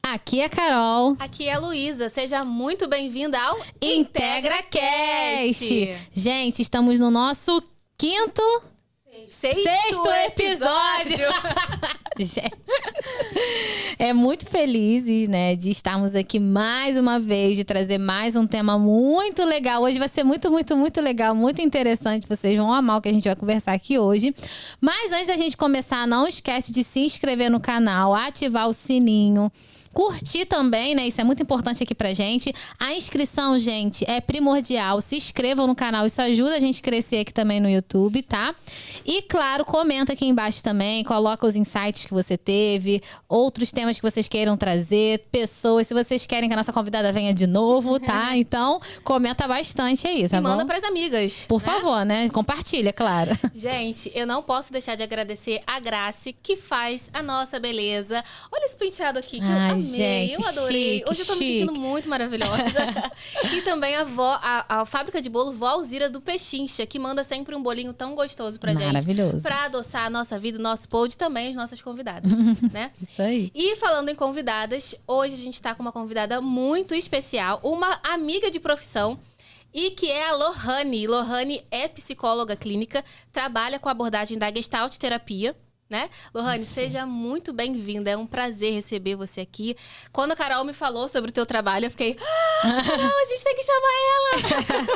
Aqui é a Carol. Aqui é a Luísa. Seja muito bem-vinda ao IntegraCast. Gente, estamos no nosso sexto episódio. É muito felizes, né, de estarmos aqui mais uma vez, de trazer mais um tema muito legal. Hoje vai ser muito legal, muito interessante. Vocês vão amar o que a gente vai conversar aqui hoje. Mas antes da gente começar, não esquece de se inscrever no canal, ativar o sininho. Curtir também, né? Isso é muito importante aqui pra gente. A inscrição, gente, é primordial. Se inscrevam no canal. Isso ajuda a gente a crescer aqui também no YouTube, tá? E, claro, comenta aqui embaixo também. Coloca os insights que você teve. Outros temas que vocês queiram trazer. Pessoas. Se vocês querem que a nossa convidada venha de novo, tá? Então, comenta bastante aí, tá bom? E manda pras amigas. Por favor, né? Compartilha, claro. Gente, eu não posso deixar de agradecer a Grace, que faz a nossa beleza. Olha esse penteado aqui, que eu amei. Gente, eu adorei. chique, Hoje eu tô me sentindo muito maravilhosa. E também a fábrica de bolo Vó Alzira do Pechincha, que manda sempre um bolinho tão gostoso pra gente. Maravilhoso. Pra adoçar a nossa vida, o nosso pod e também as nossas convidadas, né? Isso aí. E falando em convidadas, hoje a gente tá com uma convidada muito especial, uma amiga de profissão, e que é a Lohane. Lohane é psicóloga clínica, trabalha com a abordagem da Gestalt terapia, né? Lohane, seja muito bem-vinda. É um prazer receber você aqui. Quando a Carol me falou sobre o teu trabalho, eu fiquei... Carol, a gente tem que chamar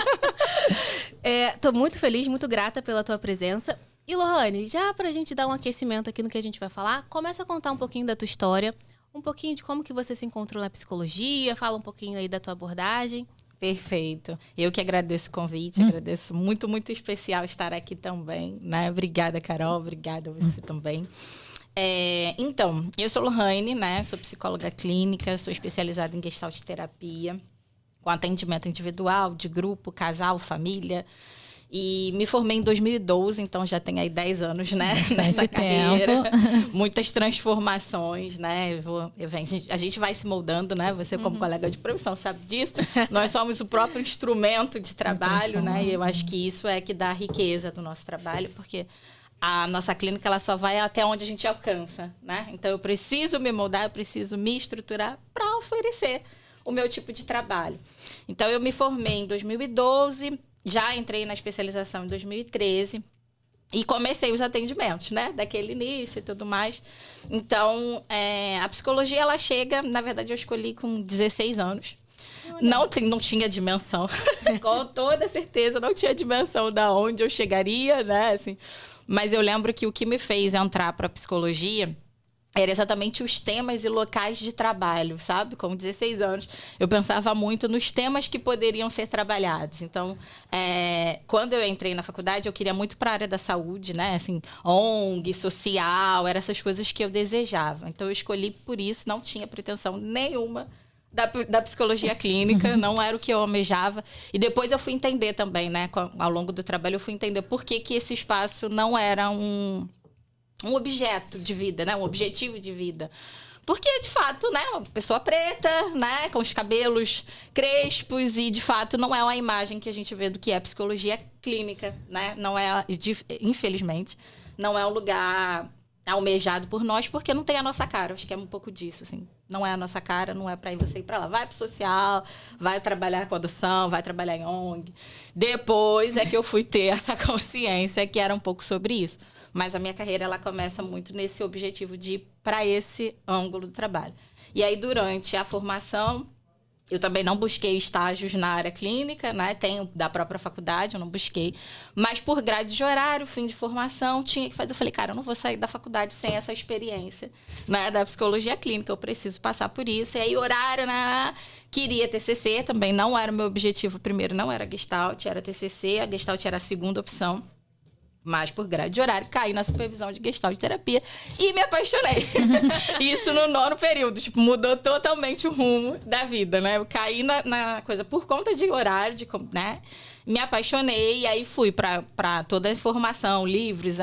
ela! Tô muito feliz, muito grata pela tua presença. E, Lohane, já pra gente dar um aquecimento aqui no que a gente vai falar, começa a contar um pouquinho da tua história, um pouquinho de como que você se encontrou na psicologia, fala um pouquinho aí da tua abordagem. Perfeito. Eu que agradeço o convite, agradeço muito especial estar aqui também, né? Obrigada, Carol, obrigada a você também. Então, eu sou Lohane, né? Sou psicóloga clínica, sou especializada em Gestalt terapia, com atendimento individual, de grupo, casal, família. E me formei em 2012, então já tem aí 10 anos, né? Nessa carreira. Muitas transformações, né? A gente vai se moldando, né? Você como colega de profissão sabe disso. Nós somos o próprio instrumento de trabalho, né? E eu acho que isso é que dá a riqueza do nosso trabalho, porque a nossa clínica ela só vai até onde a gente alcança, né? Então eu preciso me moldar, eu preciso me estruturar para oferecer o meu tipo de trabalho. Então eu me formei em 2012, já entrei na especialização em 2013 e comecei os atendimentos, né? Daquele início e tudo mais. Então, a psicologia, ela chega... Na verdade, eu escolhi com 16 anos. Não tinha dimensão. Com toda certeza, não tinha dimensão de onde eu chegaria, né? Assim, mas eu lembro que o que me fez entrar para a psicologia era exatamente os temas e locais de trabalho, sabe? Com 16 anos, eu pensava muito nos temas que poderiam ser trabalhados. Então, quando eu entrei na faculdade, eu queria muito para a área da saúde, né? Assim, ONG, social, eram essas coisas que eu desejava. Então, eu escolhi por isso, não tinha pretensão nenhuma da psicologia clínica, não era o que eu almejava. E depois eu fui entender também, né? Ao longo do trabalho, eu fui entender por que esse espaço não era um objeto de vida, né? Um objetivo de vida. Porque, de fato, né? Uma pessoa preta, né? Com os cabelos crespos e, de fato, não é uma imagem que a gente vê do que é psicologia clínica, né? Não é, infelizmente, não é um lugar almejado por nós, porque não tem a nossa cara. Acho que é um pouco disso, assim. Não é a nossa cara, não é para você ir para lá. Vai pro social, vai trabalhar com adoção, vai trabalhar em ONG. Depois é que eu fui ter essa consciência que era um pouco sobre isso. Mas a minha carreira, ela começa muito nesse objetivo de ir para esse ângulo do trabalho. E aí, durante a formação, eu também não busquei estágios na área clínica, né? Tenho da própria faculdade, eu não busquei. Mas por grade de horário, fim de formação, tinha que fazer. Eu falei, cara, eu não vou sair da faculdade sem essa experiência, né? Da psicologia clínica, eu preciso passar por isso. E aí, horário, né? Queria TCC, também não era o meu objetivo. Primeiro, não era Gestalt, era TCC. A Gestalt era a segunda opção. Mas por grade de horário, caí na supervisão de Gestalt terapia e me apaixonei. Isso no 9º período, tipo, mudou totalmente o rumo da vida, né? Eu caí na coisa por conta de horário, né? Me apaixonei e aí fui para toda a formação, livros.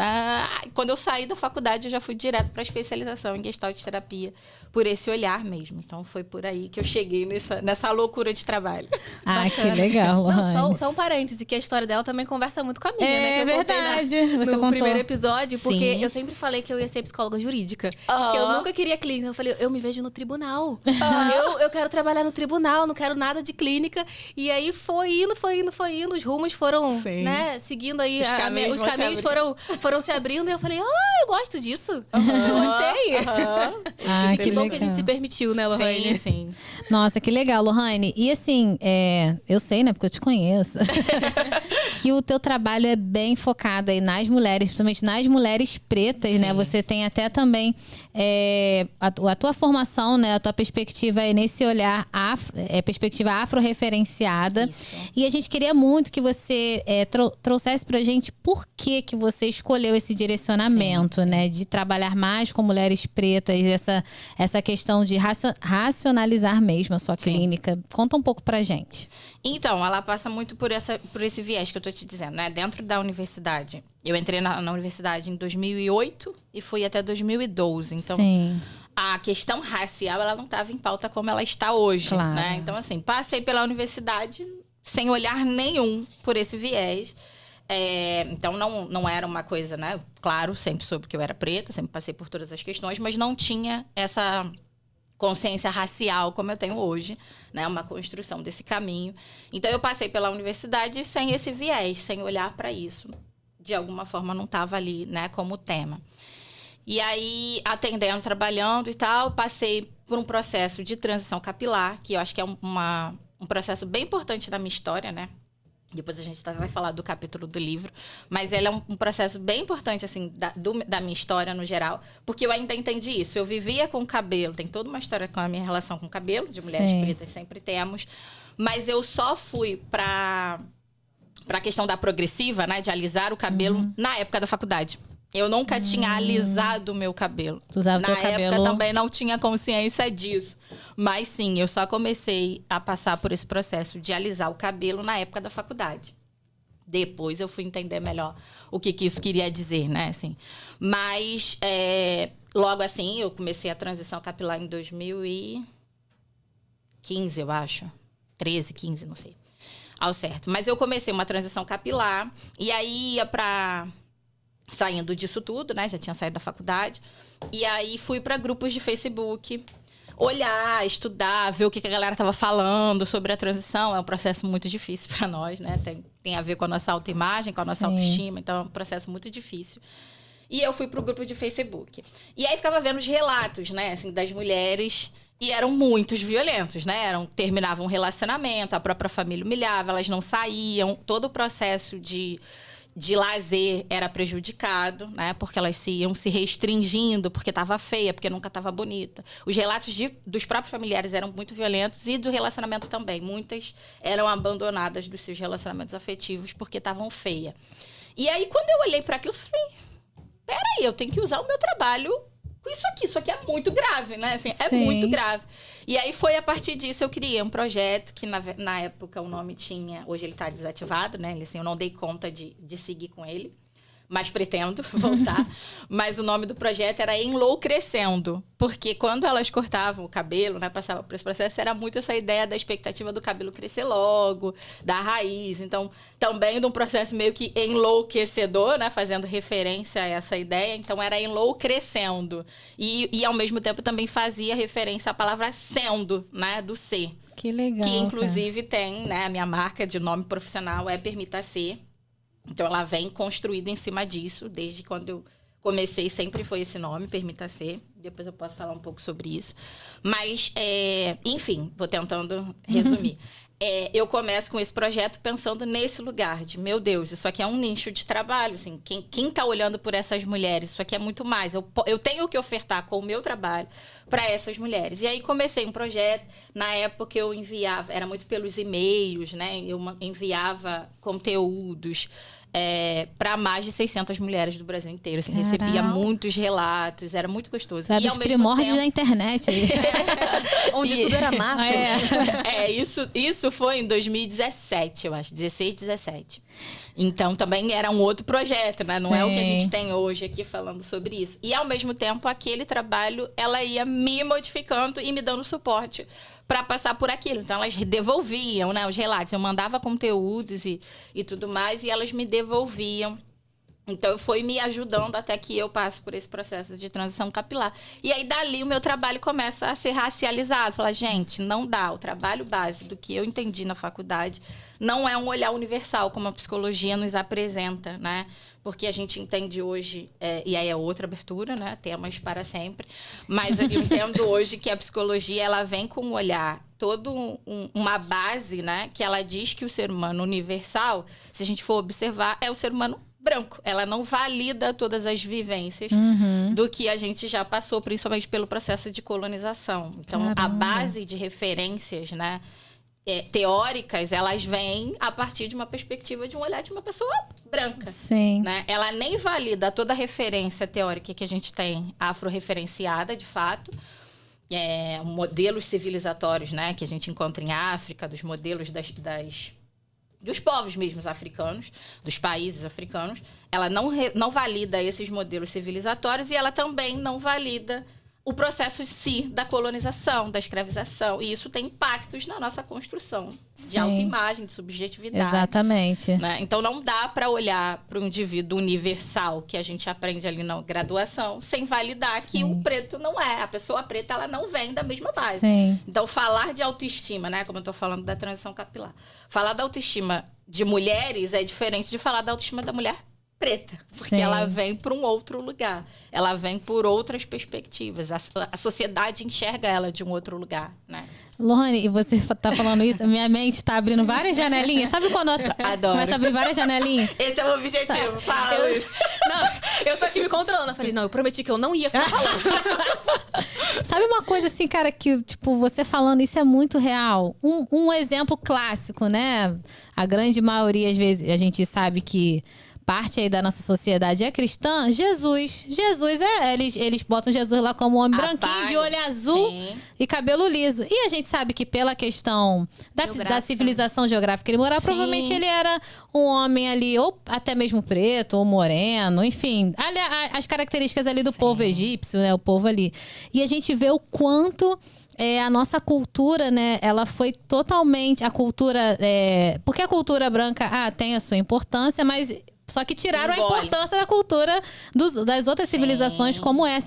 Quando eu saí da faculdade, eu já fui direto para especialização em Gestalt terapia, por esse olhar mesmo. Então, foi por aí que eu cheguei nessa loucura de trabalho. Que legal, Lohane. Não, só um parêntese, que a história dela também conversa muito com a minha, né? É Que eu contei verdade. Você no contou. primeiro episódio, porque Sim. eu sempre falei que eu ia ser psicóloga jurídica. Que eu nunca queria clínica. Eu falei, eu me vejo no tribunal. Eu quero trabalhar no tribunal, não quero nada de clínica. E aí foi indo. Os rumos foram, né, seguindo aí. Os caminhos foram se abrindo. E eu falei, eu gosto disso. Eu gostei. Que bom legal. que a gente se permitiu, né, Lohane? Sim. Nossa, que legal, Lohane. E assim, eu sei, né, porque eu te conheço, que o teu trabalho é bem focado aí nas mulheres, principalmente nas mulheres pretas, né? Você tem até também a tua formação, né? A tua perspectiva é nesse olhar, perspectiva afro-referenciada. Isso. E a gente queria muito que você trouxesse pra gente por que você escolheu esse direcionamento, né? De trabalhar mais com mulheres pretas, essa questão de racionalizar mesmo a sua clínica. Conta um pouco pra gente. Então, ela passa muito por esse viés que eu tô te dizendo, né? Dentro da universidade. Eu entrei na universidade em 2008 e fui até 2012. Então, a questão racial, ela não estava em pauta como ela está hoje, Claro. né? Então, assim, passei pela universidade sem olhar nenhum por esse viés. Então, não era uma coisa, né? Claro, sempre soube que eu era preta, sempre passei por todas as questões, mas não tinha essa consciência racial como eu tenho hoje, né? Uma construção desse caminho. Então, eu passei pela universidade sem esse viés, sem olhar para isso. De alguma forma, não estava ali, né? Como tema. E aí, atendendo, trabalhando e tal, passei por um processo de transição capilar, que eu acho que é um processo bem importante da minha história, né? Depois a gente vai falar do capítulo do livro. Mas ele é um processo bem importante, assim, da minha história no geral. Porque eu ainda entendi isso. Eu vivia com cabelo. Tem toda uma história com a minha relação com cabelo. De mulheres pretas sempre temos. Mas eu só fui para a questão da progressiva, né? De alisar o cabelo na época da faculdade. Eu nunca tinha alisado o meu cabelo. Tu usava Na teu época cabelo... também não tinha consciência disso. Mas sim, eu só comecei a passar por esse processo de alisar o cabelo na época da faculdade. Depois eu fui entender melhor o que isso queria dizer, né? Assim, mas logo assim, eu comecei a transição capilar em 2015, eu acho. 13, 15, não sei. Ao certo. Mas eu comecei uma transição capilar e aí ia para... Saindo disso tudo, né? Já tinha saído da faculdade. E aí fui para grupos de Facebook, olhar, estudar, ver o que a galera tava falando sobre a transição. É um processo muito difícil para nós, né? Tem a ver com a nossa autoimagem, com a nossa autoestima. Então, é um processo muito difícil. E eu fui pro grupo de Facebook. E aí ficava vendo os relatos, né? Assim, das mulheres. E eram muitos violentos, né? Terminavam um relacionamento, a própria família humilhava, elas não saíam. Todo o processo de lazer era prejudicado, né? Porque elas iam se restringindo, porque estava feia, porque nunca estava bonita. Os relatos dos próprios familiares eram muito violentos e do relacionamento também. Muitas eram abandonadas dos seus relacionamentos afetivos porque estavam feias. E aí, quando eu olhei para aquilo, eu falei, peraí, eu tenho que usar o meu trabalho com isso aqui é muito grave, né? Assim, é muito grave. E aí foi a partir disso eu criei um projeto que na época o nome tinha... Hoje ele está desativado, né? Assim, eu não dei conta de seguir com ele, mas pretendo voltar. Mas o nome do projeto era Enlouquecendo, porque quando elas cortavam o cabelo, né? Passavam por esse processo, era muito essa ideia da expectativa do cabelo crescer logo, da raiz. Então, também de um processo meio que enlouquecedor, né? Fazendo referência a essa ideia. Então, era Enlouquecendo. E ao mesmo tempo, também fazia referência à palavra sendo, né? Do ser. Que legal, que, inclusive, tem, né? A minha marca de nome profissional é Permita Ser. Então, ela vem construída em cima disso. Desde quando eu comecei, sempre foi esse nome, Permita Ser. Depois eu posso falar um pouco sobre isso. Mas, enfim, vou tentando resumir. Eu começo com esse projeto pensando nesse lugar de, meu Deus, isso aqui é um nicho de trabalho. Assim, quem está olhando por essas mulheres, isso aqui é muito mais. Eu tenho que ofertar com o meu trabalho para essas mulheres. E aí comecei um projeto. Na época eu enviava, era muito pelos e-mails, né? Eu enviava conteúdos para mais de 600 mulheres do Brasil inteiro. Assim, recebia muitos relatos, era muito gostoso. Era dos primórdios da internet. Onde tudo era mato. Isso foi em 2017, eu acho. 16, 17. Então, também era um outro projeto, né? Não é o que a gente tem hoje aqui falando sobre isso. E, ao mesmo tempo, aquele trabalho, ela ia me modificando e me dando suporte para passar por aquilo. Então, elas devolviam, né, os relatos. Eu mandava conteúdos e tudo mais, e elas me devolviam. Então, foi me ajudando até que eu passe por esse processo de transição capilar. E aí, dali, o meu trabalho começa a ser racializado. Falar, gente, não dá. O trabalho base do que eu entendi na faculdade não é um olhar universal, como a psicologia nos apresenta, né? Porque a gente entende hoje, e aí é outra abertura, né? Temas para sempre. Mas eu entendo hoje que a psicologia, ela vem com um olhar, uma base, né? Que ela diz que o ser humano universal, se a gente for observar, é o ser humano branco. Ela não valida todas as vivências do que a gente já passou, principalmente pelo processo de colonização. Então, a base de referências, né, teóricas, elas vêm a partir de uma perspectiva de um olhar de uma pessoa branca. Sim. Né? Ela nem valida toda a referência teórica que a gente tem afro-referenciada, de fato. Modelos civilizatórios, né, que a gente encontra em África, dos modelos dos povos mesmos africanos, dos países africanos. Ela não valida esses modelos civilizatórios e ela também não valida o processo em si da colonização, da escravização. E isso tem impactos na nossa construção de autoimagem, de subjetividade. Exatamente. Né? Então, não dá para olhar para o indivíduo universal que a gente aprende ali na graduação sem validar que o preto não é. A pessoa preta, ela não vem da mesma base. Sim. Então, falar de autoestima, né? Como eu estou falando da transição capilar. Falar da autoestima de mulheres é diferente de falar da autoestima da mulher preta, porque ela vem para um outro lugar, ela vem por outras perspectivas, a sociedade enxerga ela de um outro lugar, né? Lohane, e você tá falando isso, minha mente tá abrindo várias janelinhas, sabe quando Adoro. começa a abrir várias janelinhas? Esse é o objetivo, fala. Eu tô aqui me controlando, eu falei, não, eu prometi que eu não ia ficar falando. Sabe uma coisa assim, cara, que tipo, você falando isso é muito real? Um exemplo clássico, né? A grande maioria, às vezes, a gente sabe que parte aí da nossa sociedade é cristã. Jesus, eles botam Jesus lá como um homem branquinho, de olho azul e cabelo liso. E a gente sabe que pela questão da civilização geográfica que ele morava, provavelmente ele era um homem ali, ou até mesmo preto, ou moreno, enfim. As características ali do povo egípcio, né? O povo ali. E a gente vê o quanto a nossa cultura, né, ela foi totalmente a cultura, porque a cultura branca tem a sua importância, mas só que tiraram a importância da cultura das outras civilizações, como é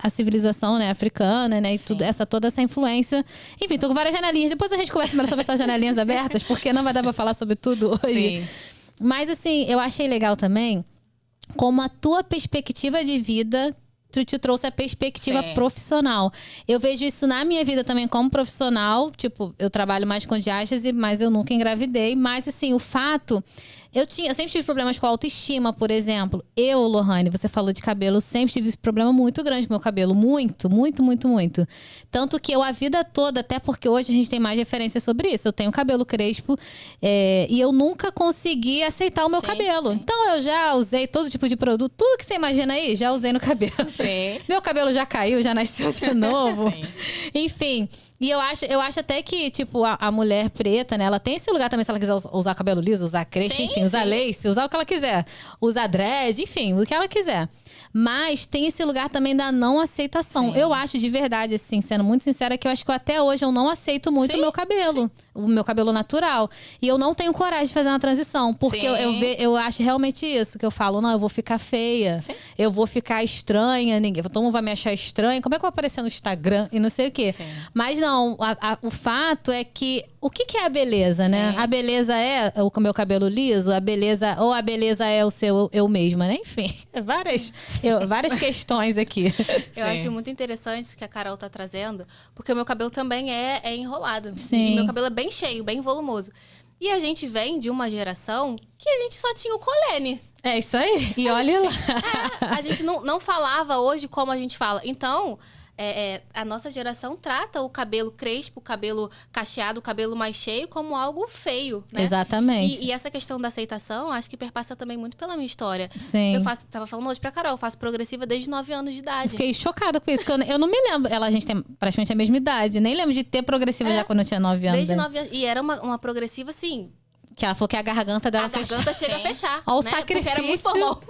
a civilização, né, africana, né, e toda essa influência. Enfim, tô com várias janelinhas. Depois a gente conversa melhor sobre essas janelinhas abertas, porque não vai dar pra falar sobre tudo hoje. Sim. Mas assim, eu achei legal também como a tua perspectiva de vida te trouxe a perspectiva profissional. Eu vejo isso na minha vida também como profissional. Tipo, eu trabalho mais com diástase, mas eu nunca engravidei. Mas, assim, o fato... Eu sempre tive problemas com autoestima, por exemplo. Lohane, você falou de cabelo, sempre tive esse problema muito grande com meu cabelo. Muito, muito, muito, muito. Tanto que eu, a vida toda, até porque hoje a gente tem mais referência sobre isso. Eu tenho cabelo crespo e eu nunca consegui aceitar o meu cabelo. Então, eu já usei todo tipo de produto. Tudo que você imagina aí, já usei no cabelo. Sim. Meu cabelo já caiu, já nasceu de novo. Enfim... E eu acho até que, tipo, a mulher preta, né? Ela tem esse lugar também, se ela quiser usar cabelo liso, usar crespo, enfim, usar lace, usar o que ela quiser. Usar dread, enfim, o que ela quiser. Mas tem esse lugar também da não aceitação. Eu acho de verdade, assim, sendo muito sincera, que eu acho que até hoje eu não aceito muito o meu cabelo. O meu cabelo natural. E eu não tenho coragem de fazer uma transição. Porque eu acho realmente isso. Que eu falo, não, eu vou ficar feia. Eu vou ficar estranha. Todo mundo vai me achar estranha. Como é que eu vou aparecer no Instagram e não sei o quê? Mas não, o fato é que... O que é a beleza, né? A beleza é o meu cabelo liso? A beleza é o seu eu mesma, né? Enfim, várias questões aqui. Eu acho muito interessante isso que a Carol tá trazendo, porque o meu cabelo também é enrolado. Sim. E meu cabelo é bem cheio, bem volumoso. E a gente vem de uma geração que a gente só tinha o colene. É isso aí. E olha lá. A gente não falava hoje como a gente fala. Então... a nossa geração trata o cabelo crespo, o cabelo cacheado, o cabelo mais cheio como algo feio, né? Exatamente. E essa questão da aceitação, acho que perpassa também muito pela minha história. Sim. Tava falando hoje pra Carol, eu faço progressiva desde 9 anos de idade. Fiquei chocada com isso, que eu não me lembro. A gente tem praticamente a mesma idade. Nem lembro de ter progressiva já quando eu tinha 9 anos. Desde 9 anos. E era uma progressiva, assim... Que ela falou que a garganta dela garganta chega a fechar. Olha o né? sacrifício. Porque era muito formal.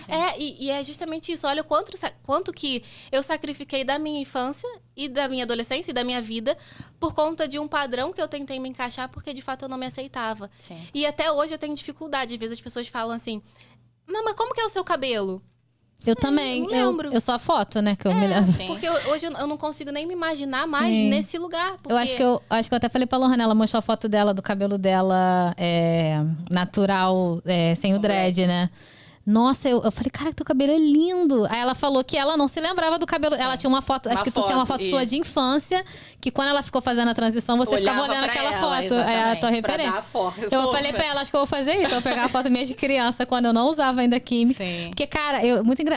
É. E é justamente isso. Olha o quanto que eu sacrifiquei da minha infância e da minha adolescência e da minha vida por conta de um padrão que eu tentei me encaixar porque, de fato, eu não me aceitava. Sim. E até hoje eu tenho dificuldade. Às vezes as pessoas falam assim, não, mas como que é o seu cabelo? Eu também. Não lembro. Eu só a foto, né? Que eu me lembro. Porque hoje eu não consigo nem me imaginar mais nesse lugar. Porque... Eu acho que eu até falei pra Lohana, ela mostrou a foto dela, do cabelo dela natural, sem o dread, né? Nossa, eu falei, cara, teu cabelo é lindo. Aí ela falou que ela não se lembrava do cabelo. Ela tinha uma foto, acho que tu tinha uma foto sua de infância, que quando ela ficou fazendo a transição, você ficava olhando aquela foto. É a tua referência. Eu falei pra ela, acho que eu vou fazer isso. Eu vou pegar a foto minha de criança, quando eu não usava ainda química. Sim. Porque, cara,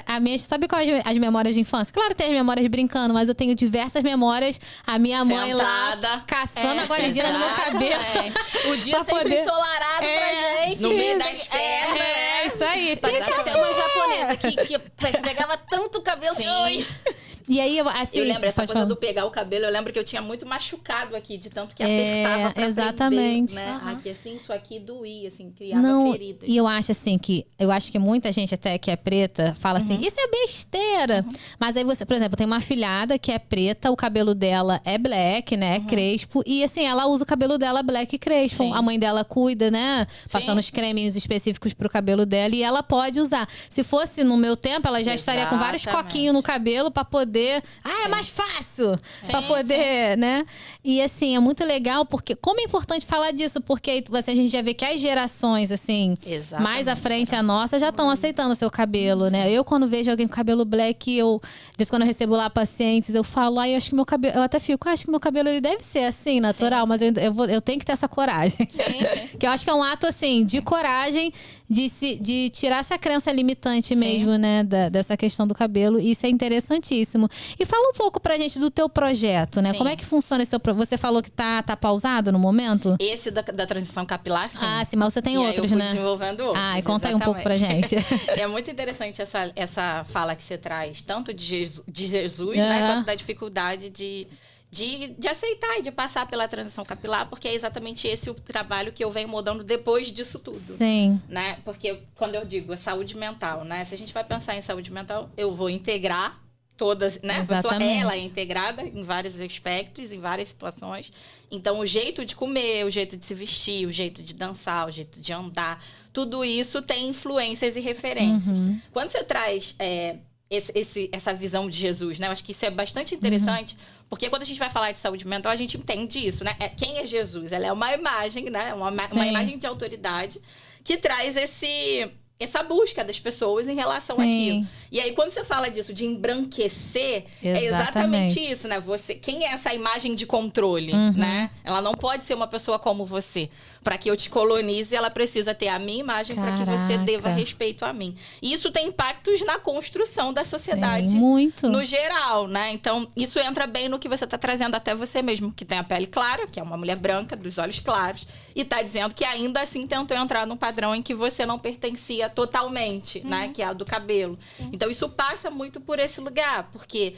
a minha, sabe quais as memórias de infância? Claro, tem as memórias brincando, mas eu tenho diversas memórias. A minha mãe lá, caçando a guaridina no meu cabelo. O dia sempre ensolarado pra gente. No meio das pernas. É isso aí. Tem uma japonesa que pegava tanto cabelo. Sim. E aí, assim... Eu lembro essa coisa falar. do pegar o cabelo. Eu lembro que eu tinha muito machucado aqui, de tanto que apertava pra exatamente. prender, né? Aqui, assim, isso aqui doía, assim, criava feridas. E eu acho assim que muita gente até que é preta fala assim, isso é besteira. Mas aí você, por exemplo, tem uma afilhada que é preta, o cabelo dela é black, né? É crespo. E assim, ela usa o cabelo dela black e crespo. Sim. A mãe dela cuida, né? Passando os creminhos específicos pro cabelo dela. E ela pode usar. Se fosse no meu tempo, ela já estaria com vários coquinhos no cabelo pra poder... é mais fácil! Pra poder, né? E assim, é muito legal, porque... Como é importante falar disso? Porque a gente já vê que as gerações, assim... mais à frente, a nossa, já estão aceitando o seu cabelo, né? Eu, quando vejo alguém com cabelo black, de vez quando eu recebo lá pacientes, eu falo, eu acho que meu cabelo... Eu até fico, acho que meu cabelo ele deve ser assim, natural. Mas eu tenho que ter essa coragem. Que eu acho que é um ato, assim, de coragem... De tirar essa crença limitante mesmo, né? Dessa questão do cabelo. Isso é interessantíssimo. E fala um pouco pra gente do teu projeto, né? Sim. Como é que funciona esse seu projeto? Você falou que tá pausado no momento? Esse da transição capilar, sim. Ah, sim, mas você tem outros, eu fui né? desenvolvendo outros. Ah, e conta aí um pouco pra gente. É muito interessante essa fala que você traz, tanto de Jesus, né? Quanto da dificuldade de aceitar e de passar pela transição capilar, porque é exatamente esse o trabalho que eu venho mudando depois disso tudo. Sim. Né? Porque quando eu digo saúde mental, né? Se a gente vai pensar em saúde mental, eu vou integrar todas, né? A pessoa, ela é integrada em vários aspectos, em várias situações. Então, o jeito de comer, o jeito de se vestir, o jeito de dançar, o jeito de andar, tudo isso tem influências e referências. Quando você traz... essa visão de Jesus, né? Eu acho que isso é bastante interessante, porque quando a gente vai falar de saúde mental, a gente entende isso, né? Quem é Jesus? Ela é uma imagem, né? Uma imagem de autoridade que traz essa busca das pessoas em relação àquilo. E aí, quando você fala disso, de embranquecer, é exatamente isso, né? Quem é essa imagem de controle, né? Ela não pode ser uma pessoa como você. Para que eu te colonize, ela precisa ter a minha imagem para que você deva respeito a mim. E isso tem impactos na construção da sociedade no geral, né? Então, isso entra bem no que você está trazendo até você mesmo, que tem a pele clara, que é uma mulher branca, dos olhos claros, e está dizendo que ainda assim tentou entrar num padrão em que você não pertencia totalmente, né? Que é a do cabelo. Então, isso passa muito por esse lugar, porque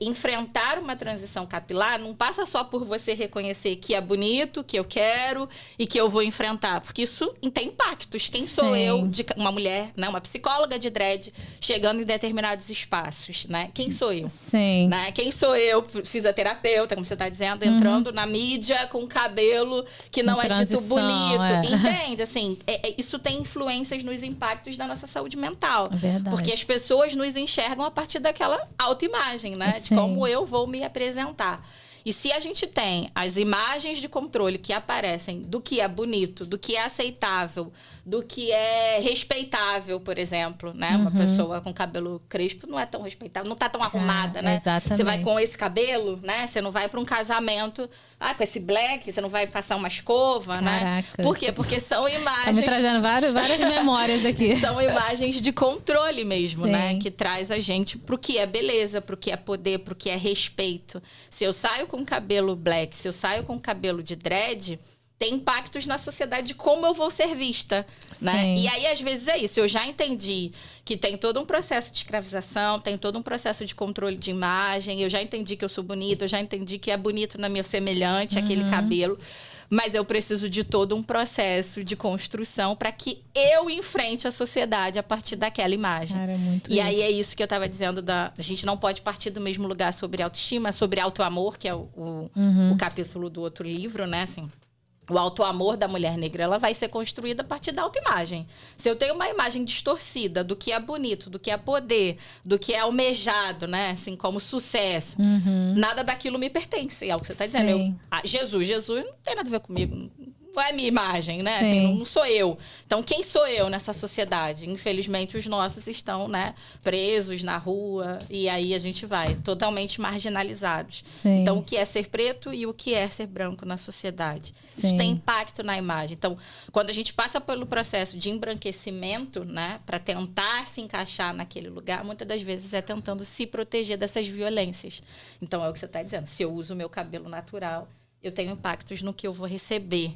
enfrentar uma transição capilar não passa só por você reconhecer que é bonito, que eu quero e que eu vou enfrentar, porque isso tem impactos. Quem sou eu, uma mulher, né, uma psicóloga de dread, chegando em determinados espaços, né? Quem sou eu? Sim. Né? Quem sou eu, fisioterapeuta, como você está dizendo, entrando na mídia com cabelo que não é dito bonito. Entende? Assim, isso tem influências nos impactos da nossa saúde mental. É verdade. Porque as pessoas nos enxergam a partir daquela autoimagem, né? De como eu vou me apresentar. E se a gente tem as imagens de controle que aparecem do que é bonito, do que é aceitável, do que é respeitável, por exemplo, né? Uma pessoa com cabelo crespo não é tão respeitável, não tá tão arrumada, né? Exatamente. Você vai com esse cabelo, né? Você não vai para um casamento, com esse black, você não vai passar uma escova, né? Por quê? Porque são imagens... Tá me trazendo várias memórias aqui. São imagens de controle mesmo, Sim. né? Que traz a gente pro que é beleza, pro que é poder, pro que é respeito. Se eu saio com cabelo black, se eu saio com cabelo de dread, tem impactos na sociedade de como eu vou ser vista, né? E aí, às vezes, é isso. Eu já entendi que tem todo um processo de escravização, tem todo um processo de controle de imagem. Eu já entendi que eu sou bonita, eu já entendi que é bonito na minha semelhante, aquele cabelo. Mas eu preciso de todo um processo de construção para que eu enfrente a sociedade a partir daquela imagem. Cara, é muito e aí é isso que eu estava dizendo, a gente não pode partir do mesmo lugar sobre autoestima, sobre autoamor, que é o capítulo do outro livro, né? Assim, o autoamor da mulher negra, ela vai ser construída a partir da autoimagem. Se eu tenho uma imagem distorcida do que é bonito, do que é poder, do que é almejado, né? Assim, como sucesso, nada daquilo me pertence. É o que você está dizendo. Jesus não tem nada a ver comigo. Não é a minha imagem, né? Assim, não sou eu. Então, quem sou eu nessa sociedade? Infelizmente, os nossos estão, né, presos na rua. E aí a gente vai totalmente marginalizados. Sim. Então, o que é ser preto e o que é ser branco na sociedade? Sim. Isso tem impacto na imagem. Então, quando a gente passa pelo processo de embranquecimento, né, para tentar se encaixar naquele lugar, muitas das vezes é tentando se proteger dessas violências. Então, é o que você está dizendo. Se eu uso o meu cabelo natural, eu tenho impactos no que eu vou receber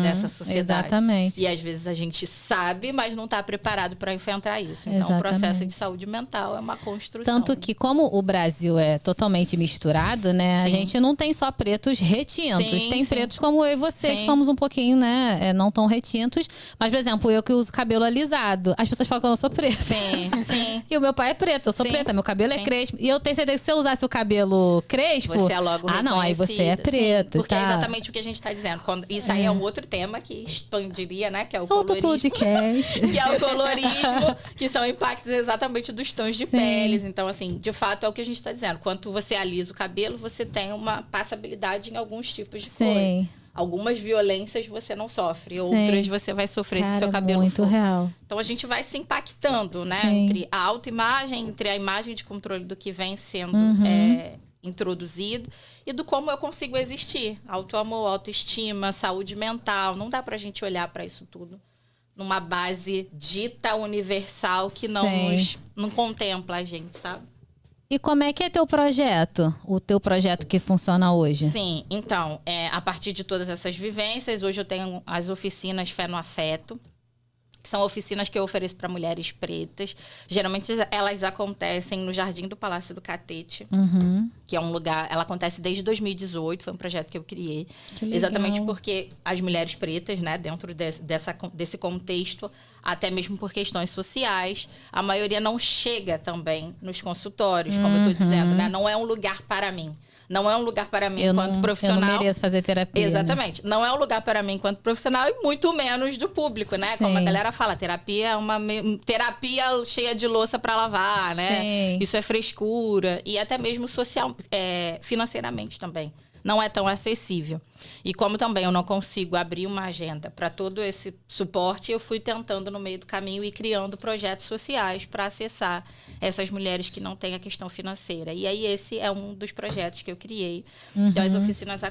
dessa sociedade. Exatamente. E às vezes a gente sabe, mas não está preparado para enfrentar isso. Então, o processo de saúde mental é uma construção. Tanto que, como o Brasil é totalmente misturado, né? A gente não tem só pretos retintos. Tem pretos como eu e você, que somos um pouquinho, né? Não tão retintos. Mas, por exemplo, eu que uso cabelo alisado. As pessoas falam que eu não sou preta. Sim. E o meu pai é preto, eu sou preta. Meu cabelo é crespo. E eu tenho certeza que se eu usasse o cabelo crespo... Você é logo não, aí você é preta. Porque é exatamente o que a gente está dizendo. Isso aí é um outro tema que expandiria, né? Que é o colorismo. Podcast. Que é o colorismo, que são impactos exatamente dos tons de peles. Então, assim, de fato, é o que a gente está dizendo. Quando você alisa o cabelo, você tem uma passabilidade em alguns tipos de coisa. Algumas violências você não sofre, outras você vai sofrer se seu cabelo muito for. Real. Então, a gente vai se impactando, né? Entre a autoimagem, entre a imagem de controle do que vem sendo introduzido e do como eu consigo existir. Autoamor, autoestima, saúde mental. Não dá pra gente olhar para isso tudo numa base dita universal que não contempla a gente, sabe? E como é que é teu projeto? O teu projeto que funciona hoje? Sim, então, a partir de todas essas vivências, hoje eu tenho as oficinas Fé no Afeto, que são oficinas que eu ofereço para mulheres pretas. Geralmente elas acontecem no Jardim do Palácio do Catete, que é um lugar... Ela acontece desde 2018, foi um projeto que eu criei. Que legal. Exatamente porque as mulheres pretas, né, dentro desse contexto, até mesmo por questões sociais, a maioria não chega também nos consultórios, como eu estou dizendo, né? Não é um lugar para mim. Não é um lugar para mim enquanto profissional. Eu não mereço fazer terapia. Exatamente. Né? Não é um lugar para mim enquanto profissional e muito menos do público, né? Como a galera fala, terapia é uma terapia cheia de louça para lavar, né? Isso é frescura. E até mesmo financeiramente também. Não é tão acessível. E como também eu não consigo abrir uma agenda para todo esse suporte, eu fui tentando no meio do caminho e criando projetos sociais para acessar essas mulheres que não têm a questão financeira. E aí esse é um dos projetos que eu criei. Então as oficinas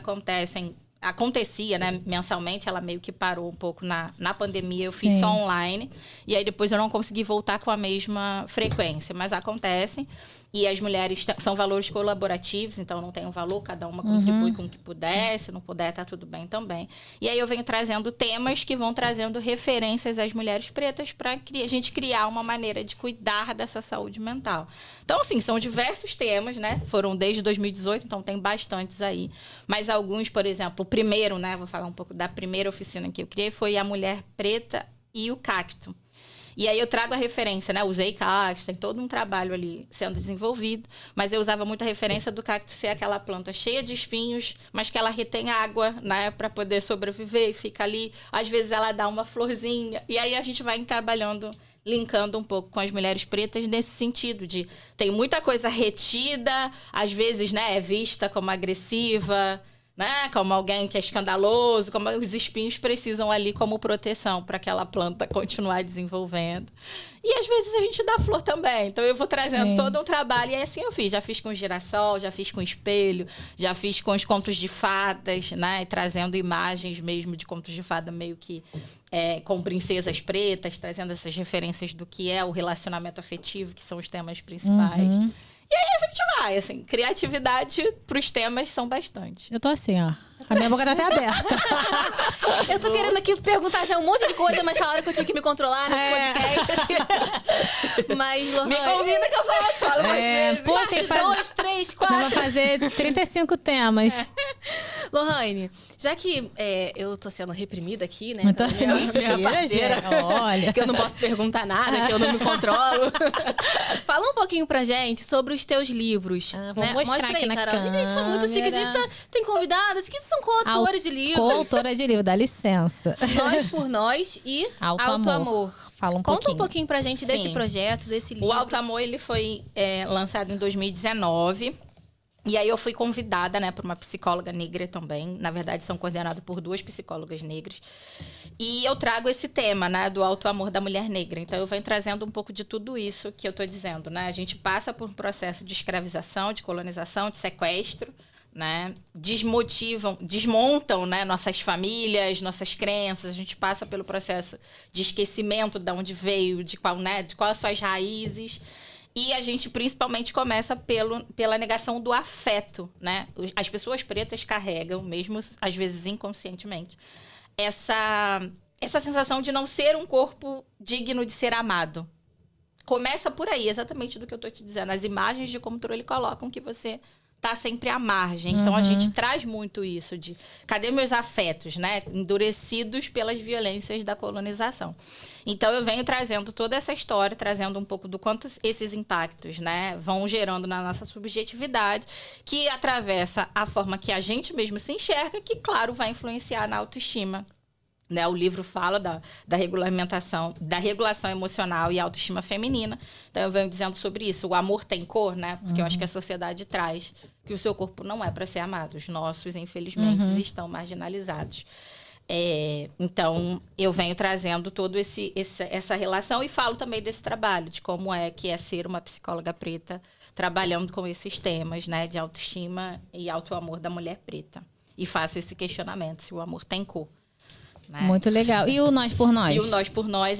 acontecia, né, mensalmente, ela meio que parou um pouco na pandemia, eu fiz só online, e aí depois eu não consegui voltar com a mesma frequência, mas acontecem. E as mulheres são valores colaborativos, então não tem um valor, cada uma contribui com o que puder, se não puder, tá tudo bem também. E aí eu venho trazendo temas que vão trazendo referências às mulheres pretas para a gente criar uma maneira de cuidar dessa saúde mental. Então, assim, são diversos temas, né? Foram desde 2018, então tem bastantes aí. Mas alguns, por exemplo, o primeiro, né? Vou falar um pouco da primeira oficina que eu criei, foi a mulher preta e o cacto. E aí eu trago a referência, né? Usei cacto, tem todo um trabalho ali sendo desenvolvido, mas eu usava muito a referência do cacto ser aquela planta cheia de espinhos, mas que ela retém água, né? Para poder sobreviver e fica ali. Às vezes ela dá uma florzinha. E aí a gente vai trabalhando linkando um pouco com as mulheres pretas nesse sentido de tem muita coisa retida, às vezes, né, é vista como agressiva, né, como alguém que é escandaloso, como os espinhos precisam ali como proteção para aquela planta continuar desenvolvendo. E às vezes a gente dá flor também. Então eu vou trazendo todo um trabalho. E assim eu fiz. Já fiz com girassol, já fiz com espelho, já fiz com os contos de fadas, né? E trazendo imagens mesmo de contos de fada meio que com princesas pretas, trazendo essas referências do que é o relacionamento afetivo, que são os temas principais. E aí a gente vai, assim, criatividade pros temas são bastante. Eu tô assim, ó. A minha boca tá até aberta. Eu tô querendo aqui perguntar já um monte de coisa, mas falaram que eu tinha que me controlar nesse podcast. Mas, Lohane... Me convida que eu falo mais vezes. Pô, tem Parte 2, 3, 4... Vamos fazer 35 temas. Lohane, já que eu tô sendo reprimida aqui, né? Então, Minha parceira. gente, olha. Que eu não posso perguntar nada, que eu não me controlo. Fala um pouquinho pra gente sobre os teus livros. Vou mostrar Mostra aqui aí, na Carol. Gente, são muito chiques. A gente tem convidadas que são coautores de livros. Coautora de livro, dá licença. Nós por Nós e Alto Amor. Fala um Conta pouquinho. um pouquinho pra gente desse Sim. projeto, desse livro. O Alto Amor, ele foi lançado em 2019. E aí eu fui convidada, né, por uma psicóloga negra também. Na verdade, são coordenados por 2 psicólogas negras. E eu trago esse tema, né, do alto amor da mulher negra. Então, eu venho trazendo um pouco de tudo isso que eu tô dizendo, né? A gente passa por um processo de escravização, de colonização, de sequestro, né? Desmontam, né, nossas famílias, nossas crenças. A gente passa pelo processo de esquecimento de onde veio, de quais são as suas raízes. E a gente principalmente começa pela negação do afeto, né? As pessoas pretas carregam, mesmo às vezes inconscientemente, essa sensação de não ser um corpo digno de ser amado. Começa por aí, exatamente do que eu tô te dizendo. As imagens de controle colocam que você tá sempre à margem. Então, a gente traz muito isso de... Cadê meus afetos, né? Endurecidos pelas violências da colonização. Então, eu venho trazendo toda essa história, trazendo um pouco do quanto esses impactos, né, vão gerando na nossa subjetividade, que atravessa a forma que a gente mesmo se enxerga, que, claro, vai influenciar na autoestima. Né, o livro fala da regulamentação, da regulação emocional e autoestima feminina. Então, eu venho dizendo sobre isso. O amor tem cor, né? Porque eu acho que a sociedade traz que o seu corpo não é para ser amado. Os nossos, infelizmente, estão marginalizados. Então, eu venho trazendo toda essa relação e falo também desse trabalho, de como é que é ser uma psicóloga preta trabalhando com esses temas, né, de autoestima e auto-amor da mulher preta. E faço esse questionamento, se o amor tem cor. Né? Muito legal. E o Nós por Nós? E o Nós por Nós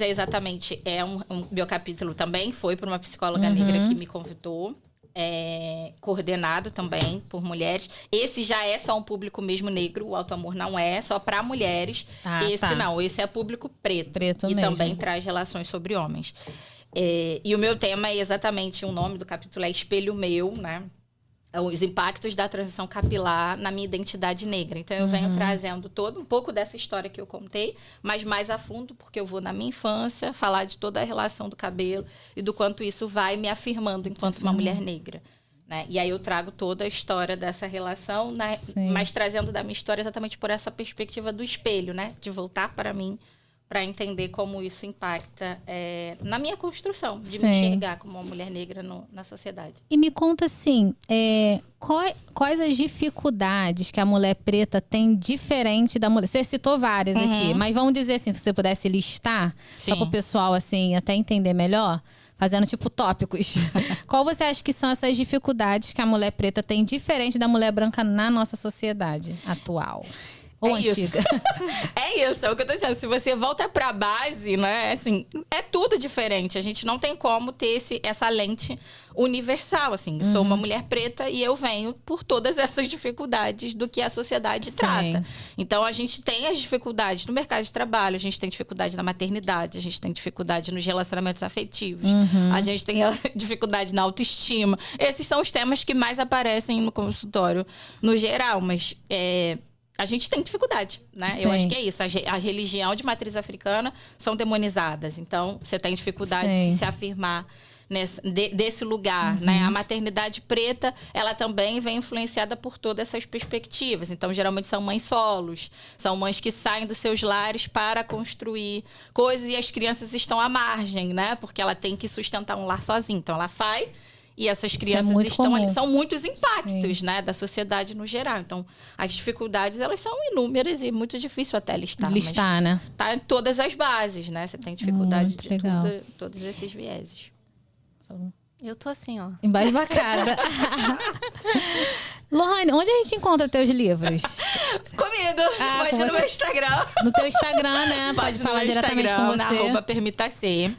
meu capítulo também foi por uma psicóloga negra que me convidou. Coordenado também por mulheres. Esse já é só um público mesmo negro, o Alto Amor não é só para mulheres. Esse é público preto e mesmo. também traz relações sobre homens. E o meu tema é exatamente, o nome do capítulo é Espelho Meu, né? Os impactos da transição capilar na minha identidade negra. Então, eu venho trazendo um pouco dessa história que eu contei, mas mais a fundo, porque eu vou na minha infância falar de toda a relação do cabelo e do quanto isso vai me afirmando enquanto uma mulher negra. Né? E aí eu trago toda a história dessa relação, né? Mas trazendo da minha história exatamente por essa perspectiva do espelho, né? De voltar para mim, para entender como isso impacta na minha construção, de me enxergar como uma mulher negra na sociedade. E me conta assim, quais as dificuldades que a mulher preta tem diferente da mulher? Você citou várias aqui, mas vamos dizer assim, se você pudesse listar, só para o pessoal assim, até entender melhor, fazendo tipo tópicos. Qual você acha que são essas dificuldades que a mulher preta tem diferente da mulher branca na nossa sociedade atual? Ou antiga. É isso, é o que eu tô dizendo. Se você volta pra base, né, assim, é tudo diferente. A gente não tem como ter essa lente universal, assim. Sou uma mulher preta e eu venho por todas essas dificuldades do que a sociedade trata. Então, a gente tem as dificuldades no mercado de trabalho, a gente tem dificuldade na maternidade, a gente tem dificuldade nos relacionamentos afetivos, a gente tem dificuldade na autoestima. Esses são os temas que mais aparecem no consultório no geral, mas... a gente tem dificuldade, né? Eu acho que é isso. A religião de matriz africana são demonizadas. Então, você tem dificuldade de se afirmar desse lugar, né? A maternidade preta, ela também vem influenciada por todas essas perspectivas. Então, geralmente são mães solos, são mães que saem dos seus lares para construir coisas e as crianças estão à margem, né? Porque ela tem que sustentar um lar sozinha. Então, ela sai e essas crianças estão ali. São muitos impactos, né, da sociedade no geral. Então, as dificuldades, elas são inúmeras e muito difícil até listar. Listar, né? Tá em todas as bases, né? Você tem dificuldade de todos esses vieses. Eu tô assim, ó. Embasbacada. Lohane, onde a gente encontra teus livros? Comigo. Pode ir no meu Instagram. No teu Instagram, né? Pode falar diretamente com você. Na @permita-ser.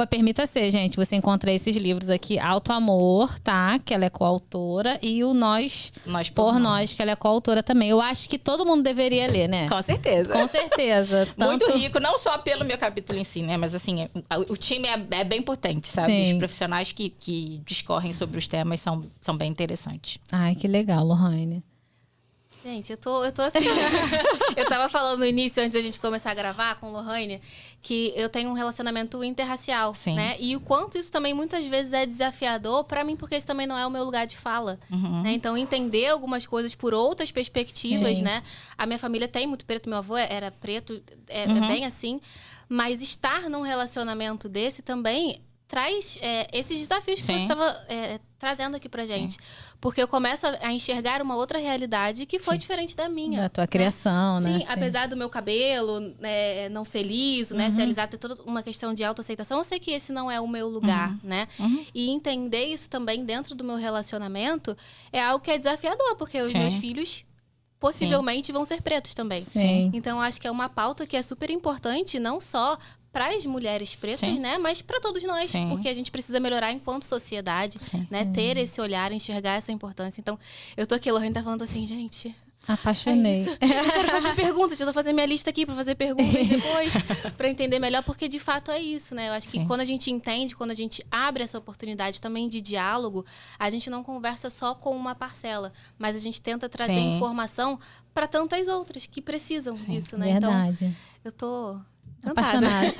@permita-ser, gente. Você encontra esses livros aqui. Auto Amor, tá? Que ela é coautora. E o Nós por Nós, que ela é coautora também. Eu acho que todo mundo deveria ler, né? Com certeza. Com certeza. Muito rico, não só pelo meu capítulo em si, né? Mas assim, o time é bem potente, sabe? Sim. Os profissionais que discorrem sobre os temas são bem interessantes. Ai, que legal, Lohane. Gente, eu tô assim. Eu tava falando no início, antes da gente começar a gravar com Lohane, que eu tenho um relacionamento interracial, Sim. né? E o quanto isso também muitas vezes é desafiador pra mim, porque isso também não é o meu lugar de fala. Né? Então, entender algumas coisas por outras perspectivas, Sim. né? A minha família tem muito preto, meu avô era preto, é bem assim. Mas estar num relacionamento desse também traz esses desafios que Sim. você estava trazendo aqui pra gente. Sim. Porque eu começo a enxergar uma outra realidade que foi diferente da minha. Da tua criação, né? Sim, apesar do meu cabelo não ser liso, né? Ser alisado, ter toda uma questão de autoaceitação, eu sei que esse não é o meu lugar, né? E entender isso também dentro do meu relacionamento é algo que é desafiador, porque os meus filhos possivelmente vão ser pretos também. Sim. Então, acho que é uma pauta que é super importante, não só para as mulheres pretas, né? Mas para todos nós, porque a gente precisa melhorar enquanto sociedade, né? Ter esse olhar, enxergar essa importância. Então, eu tô aqui, a Lohane tá falando assim, gente... Apaixonei. Eu quero fazer perguntas, eu tô fazendo minha lista aqui para fazer perguntas depois, para entender melhor, porque de fato é isso, né? Eu acho que quando a gente entende, quando a gente abre essa oportunidade também de diálogo, a gente não conversa só com uma parcela, mas a gente tenta trazer informação para tantas outras que precisam disso, né? Verdade. Então, eu tô... apaixonada.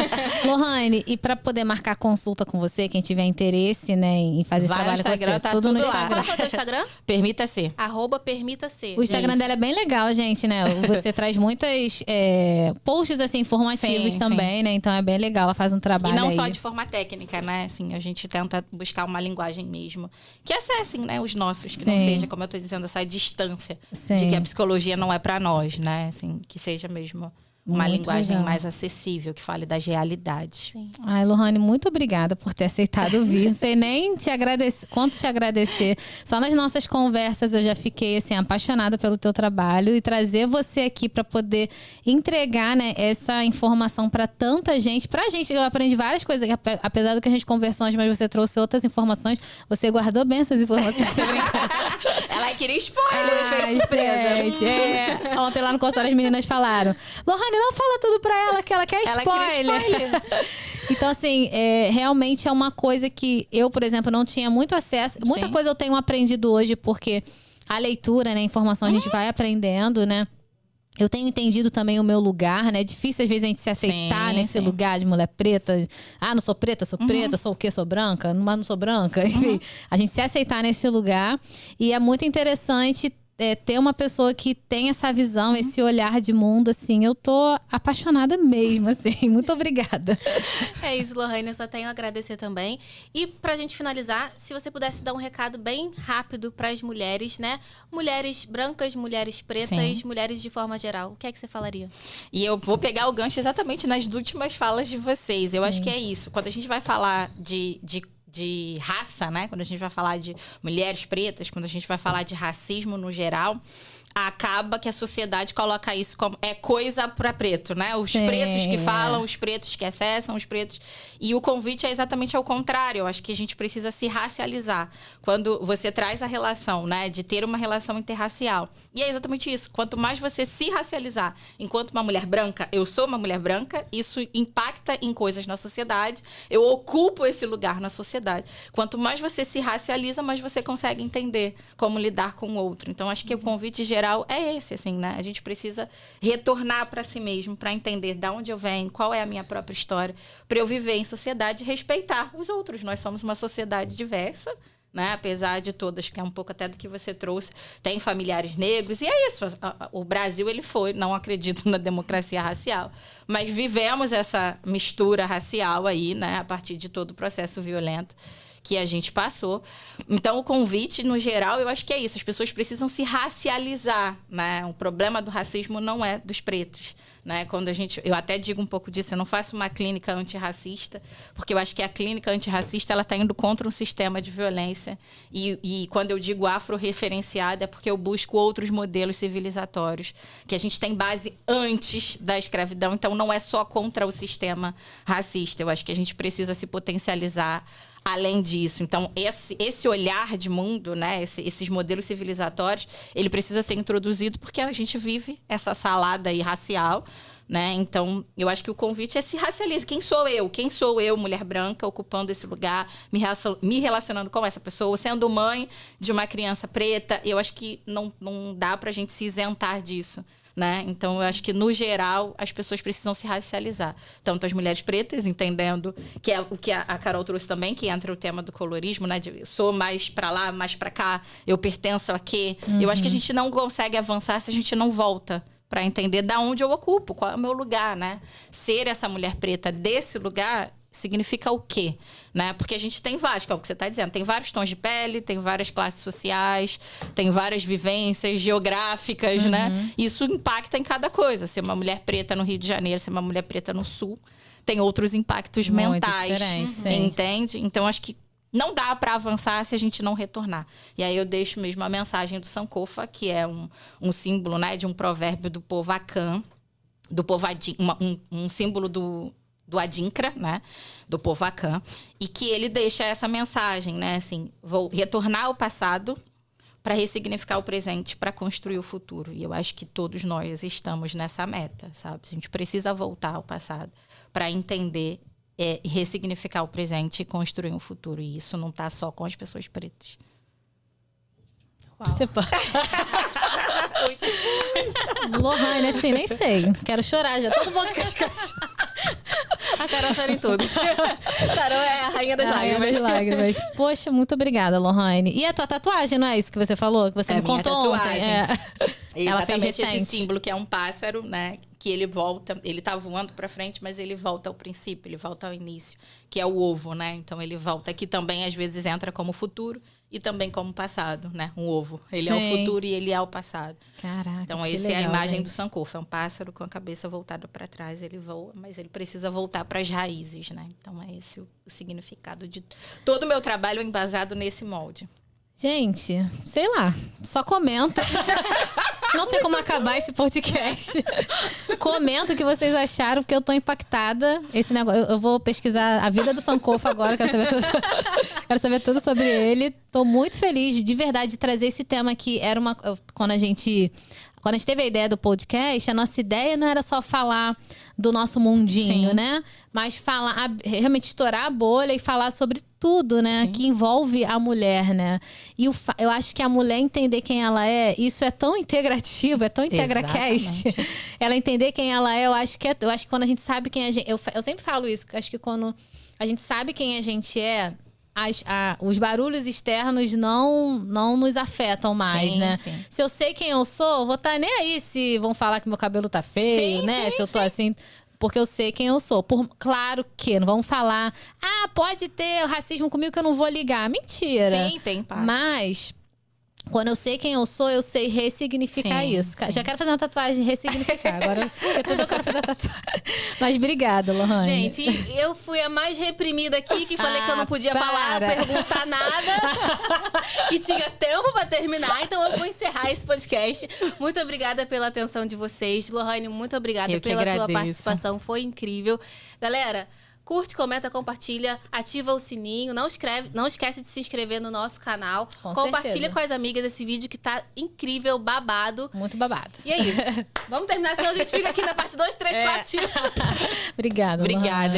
Lohane, e para poder marcar consulta com você, quem tiver interesse, né, em fazer esse trabalho com você, tá tudo no lá. Instagram. Qual é o teu Instagram? Permita-ser. @permita-ser. O Instagram dela é bem legal, gente, né? Você traz muitas posts, assim, informativos também, né? Então é bem legal, ela faz um trabalho E não aí. só de forma técnica, né? Assim, a gente tenta buscar uma linguagem mesmo que acessem, né, os nossos, que não seja, como eu tô dizendo, essa distância de que a psicologia não é para nós, né? Assim, que seja mesmo uma linguagem mais acessível, que fale das realidades. Sim. Ai, Lohane, muito obrigada por ter aceitado vir. Não sei nem te agradecer, quanto te agradecer. Só nas nossas conversas eu já fiquei assim apaixonada pelo teu trabalho e trazer você aqui para poder entregar, né, essa informação para tanta gente. Pra gente, eu aprendi várias coisas, apesar do que a gente conversou antes, mas você trouxe outras informações. Você guardou bem essas informações. Ela queria spoiler, fez surpresa. Gente, ontem lá no consultório as meninas falaram: Lohane, não fala tudo pra ela, que ela quer spoiler. Então, assim, realmente é uma coisa que eu, por exemplo, não tinha muito acesso. Muita coisa eu tenho aprendido hoje, porque a leitura, né, a informação a gente vai aprendendo, né? Eu tenho entendido também o meu lugar, né? É difícil, às vezes, a gente se aceitar nesse lugar de mulher preta. Ah, não sou preta, sou preta, sou o quê? Sou branca? Mas não sou branca. Enfim, a gente se aceitar nesse lugar. E é muito interessante ter uma pessoa que tem essa visão, esse olhar de mundo, assim. Eu tô apaixonada mesmo, assim. Muito obrigada. É isso, Lohane. Eu só tenho a agradecer também. E pra gente finalizar, se você pudesse dar um recado bem rápido pras mulheres, né? Mulheres brancas, mulheres pretas, mulheres de forma geral. O que é que você falaria? E eu vou pegar o gancho exatamente nas últimas falas de vocês. Eu acho que é isso. Quando a gente vai falar de raça, né? Quando a gente vai falar de mulheres pretas, quando a gente vai falar de racismo no geral, acaba que a sociedade coloca isso como coisa para preto, né? Os pretos que falam, os pretos que acessam, os pretos... E o convite é exatamente ao contrário. Eu acho que a gente precisa se racializar. Quando você traz a relação, né? De ter uma relação interracial. E é exatamente isso. Quanto mais você se racializar enquanto uma mulher branca, eu sou uma mulher branca, isso impacta em coisas na sociedade. Eu ocupo esse lugar na sociedade. Quanto mais você se racializa, mais você consegue entender como lidar com o outro. Então, acho que o convite geral geral, é esse, assim, né? A gente precisa retornar para si mesmo, para entender de onde eu venho, qual é a minha própria história, para eu viver em sociedade e respeitar os outros. Nós somos uma sociedade diversa, né? Apesar de todas, que é um pouco até do que você trouxe, tem familiares negros, e é isso. O Brasil, ele foi, não acredito na democracia racial, mas vivemos essa mistura racial aí, né? A partir de todo o processo violento que a gente passou. Então, o convite, no geral, eu acho que é isso. As pessoas precisam se racializar, né? O problema do racismo não é dos pretos, né? Eu até digo um pouco disso, eu não faço uma clínica antirracista, porque eu acho que a clínica antirracista, ela está indo contra um sistema de violência. E quando eu digo afro-referenciada, é porque eu busco outros modelos civilizatórios, que a gente tem base antes da escravidão. Então, não é só contra o sistema racista. Eu acho que a gente precisa se potencializar além disso. Então, esse olhar de mundo, né, esses modelos civilizatórios, ele precisa ser introduzido porque a gente vive essa salada aí racial, né? Então, eu acho que o convite é se racialize. Quem sou eu? Quem sou eu, mulher branca, ocupando esse lugar, me relacionando com essa pessoa, sendo mãe de uma criança preta? Eu acho que não dá pra gente se isentar disso, né? Então, eu acho que, no geral, as pessoas precisam se racializar. Tanto as mulheres pretas, entendendo que é o que a Carol trouxe também, que entra o tema do colorismo, né? Eu sou mais pra lá, mais pra cá, eu pertenço a quê? Eu acho que a gente não consegue avançar se a gente não volta para entender da onde eu ocupo, qual é o meu lugar, né? Ser essa mulher preta desse lugar significa o quê? Né? Porque a gente tem vários, que é o que você está dizendo, tem vários tons de pele, tem várias classes sociais, tem várias vivências geográficas, né? Isso impacta em cada coisa. Ser uma mulher preta no Rio de Janeiro, ser uma mulher preta no Sul, tem outros impactos mentais, entende? Então, acho que não dá para avançar se a gente não retornar. E aí eu deixo mesmo a mensagem do Sankofa, que é um símbolo, né, de um provérbio do povo Akan, do povo um símbolo do Adinkra, né, do povo Akan, e que ele deixa essa mensagem, né, assim, vou retornar ao passado para ressignificar o presente, para construir o futuro. E eu acho que todos nós estamos nessa meta, sabe? A gente precisa voltar ao passado para entender ressignificar o presente e construir um futuro. E isso não está só com as pessoas pretas. Uau. Lohane, assim, nem sei. Quero chorar já. Todo mundo quer chorar. A Carol chora em todos. Carol é a rainha das lágrimas. Poxa, muito obrigada, Lohane. E a tua tatuagem, não é isso que você falou? Que você me contou ontem. Ela fez esse símbolo, que é um pássaro, né? Que ele volta, ele tá voando para frente, mas ele volta ao princípio, ele volta ao início, que é o ovo, né? Então ele volta, que também às vezes entra como futuro e também como passado, né? Um ovo. Ele é o futuro e ele é o passado. Caraca. Então essa é a imagem do Sankofa, é um pássaro com a cabeça voltada para trás, ele voa, mas ele precisa voltar para as raízes, né? Então é esse o significado de todo o meu trabalho embasado nesse molde. Gente, sei lá, só comenta. Não tem como acabar esse podcast. Comenta o que vocês acharam, porque eu tô impactada. Esse negócio, eu vou pesquisar a vida do Sankofa agora, quero saber tudo sobre ele. Tô muito feliz, de verdade, de trazer esse tema que era quando a gente teve a ideia do podcast, a nossa ideia não era só falar do nosso mundinho, né? Mas realmente estourar a bolha e falar sobre tudo, né? Que envolve a mulher, né? E eu acho que a mulher entender quem ela é, isso é tão integrativo, é tão integracast. Ela entender quem ela é, eu acho que quando a gente sabe quem a gente... Eu sempre falo isso, que acho que quando a gente sabe quem a gente é, os barulhos externos não nos afetam mais, né? Sim. Se eu sei quem eu sou, vou estar nem aí se vão falar que meu cabelo tá feio, né? Se eu tô assim... Porque eu sei quem eu sou. Claro que não vão falar... pode ter racismo comigo que eu não vou ligar. Mentira. Sim, tem parte. Mas... Quando eu sei quem eu sou, eu sei ressignificar isso. Já quero fazer uma tatuagem e ressignificar. Agora, tudo eu quero fazer tatuagem. Mas obrigada, Lohane. Gente, eu fui a mais reprimida aqui, que falei que eu não podia falar, perguntar nada. Que tinha tempo pra terminar. Então eu vou encerrar esse podcast. Muito obrigada pela atenção de vocês. Lohane, muito obrigada pela tua participação. Foi incrível. Galera... Curte, comenta, compartilha, ativa o sininho. Não esquece de se inscrever no nosso canal. Compartilha com as amigas esse vídeo que tá incrível, babado. Muito babado. E é isso. Vamos terminar, senão a gente fica aqui na parte 2, 3, 4, 5. Obrigada,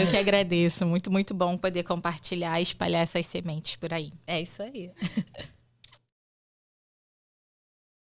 eu que agradeço. Muito, muito bom poder compartilhar e espalhar essas sementes por aí. É isso aí.